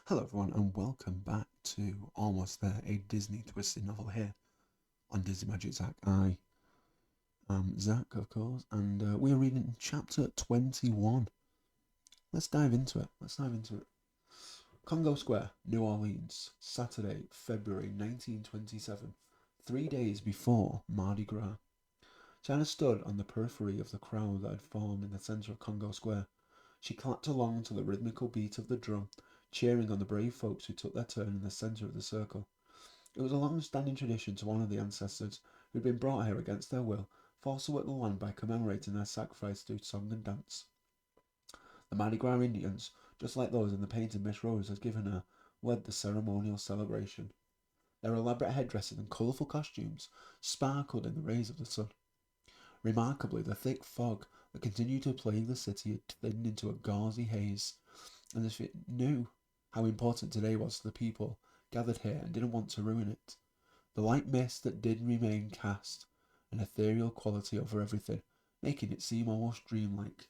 Hello, everyone, and welcome back to Almost There, a Disney twisted novel here on Disney Magic Zach. I am Zach, of course, and we are reading chapter 21. Let's dive into it. Congo Square, New Orleans, Saturday, February 1927, 3 days before Mardi Gras. Tiana stood on the periphery of the crowd that had formed in the centre of Congo Square. She clapped along to the rhythmical beat of the drum, cheering on the brave folks who took their turn in the centre of the circle. It was a long-standing tradition to honour the ancestors who had been brought here against their will, forced to work the land by commemorating their sacrifice through song and dance. The Mardi Gras Indians, just like those in the painting Miss Rose had given her, led the ceremonial celebration. Their elaborate headdresses and colourful costumes sparkled in the rays of the sun. Remarkably, the thick fog that continued to plague the city had thinned into a gauzy haze, and as if it knew how important today was to the people gathered here and didn't want to ruin it. The light mist that did remain cast an ethereal quality over everything, making it seem almost dreamlike.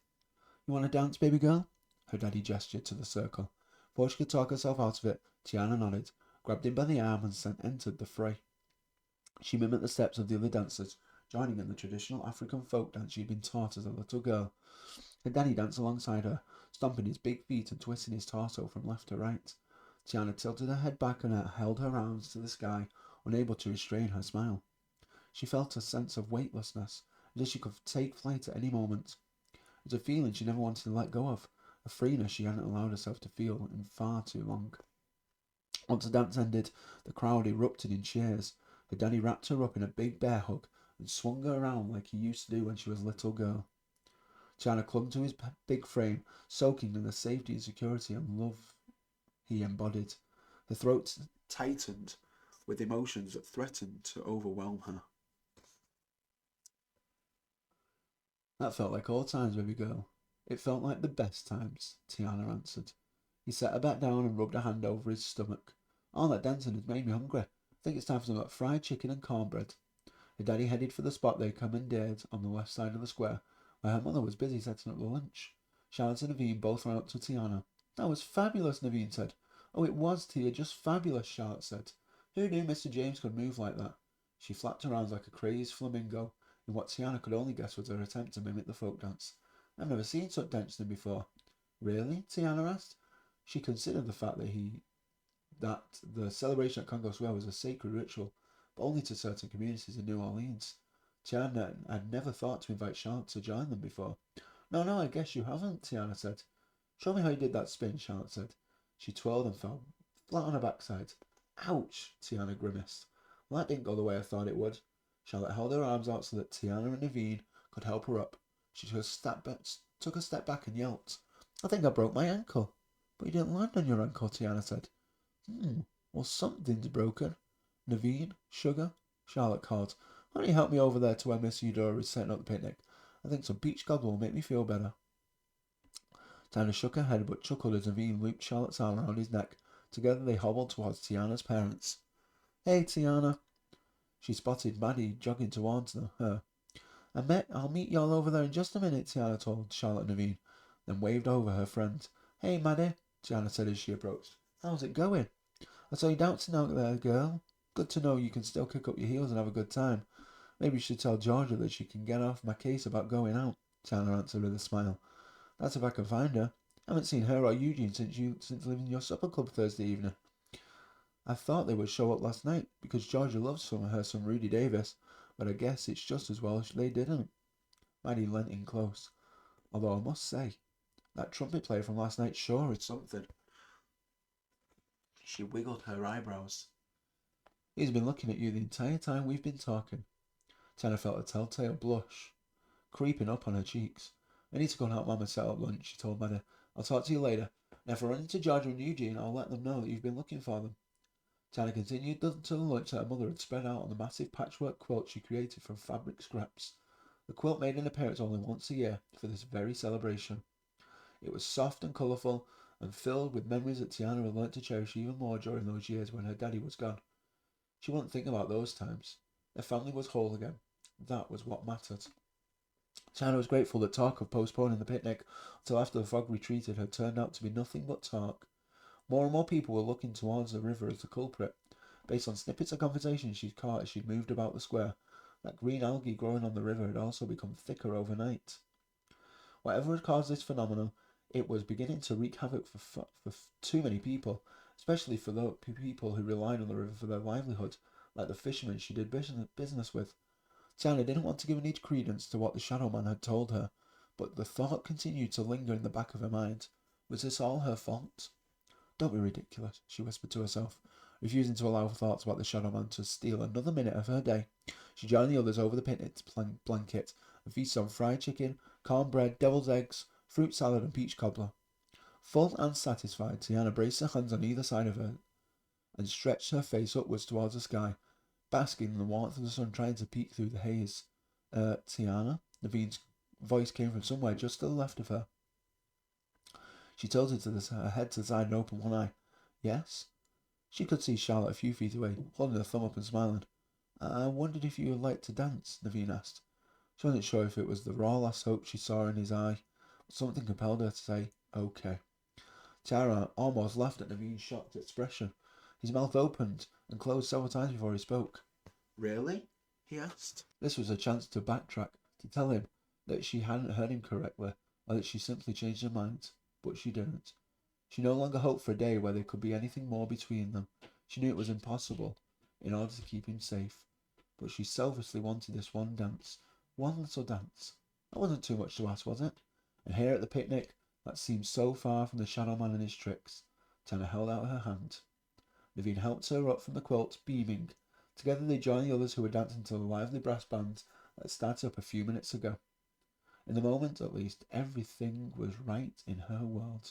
You want to dance, baby girl? Her daddy gestured to the circle. Before she could talk herself out of it, Tiana nodded, grabbed him by the arm and entered the fray. She mimicked the steps of the other dancers, joining in the traditional African folk dance she had been taught as a little girl. Her daddy danced alongside her, stomping his big feet and twisting his torso from left to right. Tiana tilted her head back and held her arms to the sky, unable to restrain her smile. She felt a sense of weightlessness, as if she could take flight at any moment. It was a feeling she never wanted to let go of, a freeness she hadn't allowed herself to feel in far too long. Once the dance ended, the crowd erupted in cheers. Her daddy wrapped her up in a big bear hug and swung her around like he used to do when she was a little girl. Tiana clung to his big frame, soaking in the safety and security and love he embodied. Her throat tightened with emotions that threatened to overwhelm her. That felt like old times, baby girl. It felt like the best times, Tiana answered. He set her back down and rubbed a hand over his stomach. All that dancing has made me hungry. I think it's time for some fried chicken and cornbread. Her daddy headed for the spot they commandeered on the left side of the square, where her mother was busy setting up the lunch. Charlotte and Naveen both ran up to Tiana. That was fabulous, Naveen said. Oh, it was, Tia, just fabulous, Charlotte said. Who knew Mr. James could move like that? She flapped her arms like a crazed flamingo, in what Tiana could only guess was her attempt to mimic the folk dance. I've never seen such dancing before. Really? Tiana asked. She considered the fact that the celebration at Congo Square was a sacred ritual, but only to certain communities in New Orleans. Tiana had never thought to invite Charlotte to join them before. No, I guess you haven't, Tiana said. Show me how you did that spin, Charlotte said. She twirled and fell flat on her backside. Ouch, Tiana grimaced. Well, that didn't go the way I thought it would. Charlotte held her arms out so that Tiana and Naveen could help her up. She took a step back and yelped. I think I broke my ankle. But you didn't land on your ankle, Tiana said. Well, something's broken. Naveen, sugar, Charlotte called. Why don't you help me over there to where Miss Eudora is setting up the picnic? I think some peach cobbler will make me feel better. Tiana shook her head but chuckled as Naveen looped Charlotte's arm around his neck. Together they hobbled towards Tiana's parents. Hey, Tiana. She spotted Maddie jogging towards her. I'll meet y'all over there in just a minute, Tiana told Charlotte and Naveen, then waved over her friend. Hey, Maddie, Tiana said as she approached. How's it going? I saw you dancing out there, girl. Good to know you can still kick up your heels and have a good time. Maybe you should tell Georgia that she can get off my case about going out, Tiana answered with a smile. That's if I can find her. I haven't seen her or Eugene since leaving your supper club Thursday evening. I thought they would show up last night because Georgia loves some Rudy Davis, but I guess it's just as well they didn't. Maddie leant in close. Although I must say, that trumpet player from last night sure is something. She wiggled her eyebrows. He's been looking at you the entire time we've been talking. Tiana felt a telltale blush creeping up on her cheeks. I need to go and help Mama set up lunch, she told Maddie. I'll talk to you later. And if I run into Georgia and Eugene, I'll let them know that you've been looking for them. Tiana continued to the lunch that her mother had spread out on the massive patchwork quilt she created from fabric scraps. The quilt made an appearance only once a year for this very celebration. It was soft and colourful and filled with memories that Tiana had learnt to cherish even more during those years when her daddy was gone. She wouldn't think about those times. Their family was whole again. That was what mattered. Tiana was grateful that talk of postponing the picnic until after the fog retreated had turned out to be nothing but talk. More and more people were looking towards the river as the culprit, based on snippets of conversations she'd caught as she'd moved about the square. That green algae growing on the river had also become thicker overnight. Whatever had caused this phenomenon, it was beginning to wreak havoc for too many people, especially for those people who relied on the river for their livelihood, like the fishermen she did business with. Tiana didn't want to give any credence to what the Shadow Man had told her, but the thought continued to linger in the back of her mind. Was this all her fault? Don't be ridiculous, she whispered to herself, refusing to allow thoughts about the Shadow Man to steal another minute of her day. She joined the others over the picnic blanket and feasted on fried chicken, cornbread, deviled eggs, fruit salad, and peach cobbler. Full and satisfied, Tiana braced her hands on either side of her and stretched her face upwards towards the sky, basking in the warmth of the sun, trying to peek through the haze. Tiana? Naveen's voice came from somewhere just to the left of her. She tilted her head to the side and opened one eye. Yes? She could see Charlotte a few feet away, holding her thumb up and smiling. I wondered if you would like to dance, Naveen asked. She wasn't sure if it was the raw last hope she saw in his eye, but something compelled her to say, okay. Tiana almost laughed at Naveen's shocked expression. His mouth opened and closed several times before he spoke. Really? He asked. This was a chance to backtrack, to tell him that she hadn't heard him correctly, or that she simply changed her mind. But she didn't. She no longer hoped for a day where there could be anything more between them. She knew it was impossible, in order to keep him safe. But she selfishly wanted this one dance. One little dance. That wasn't too much to ask, was it? And here at the picnic, that seemed so far from the Shadow Man and his tricks. Tiana held out her hand. Naveen helped her up from the quilt, beaming. Together they joined the others who were dancing to the lively brass band that started up a few minutes ago. In the moment, at least, everything was right in her world.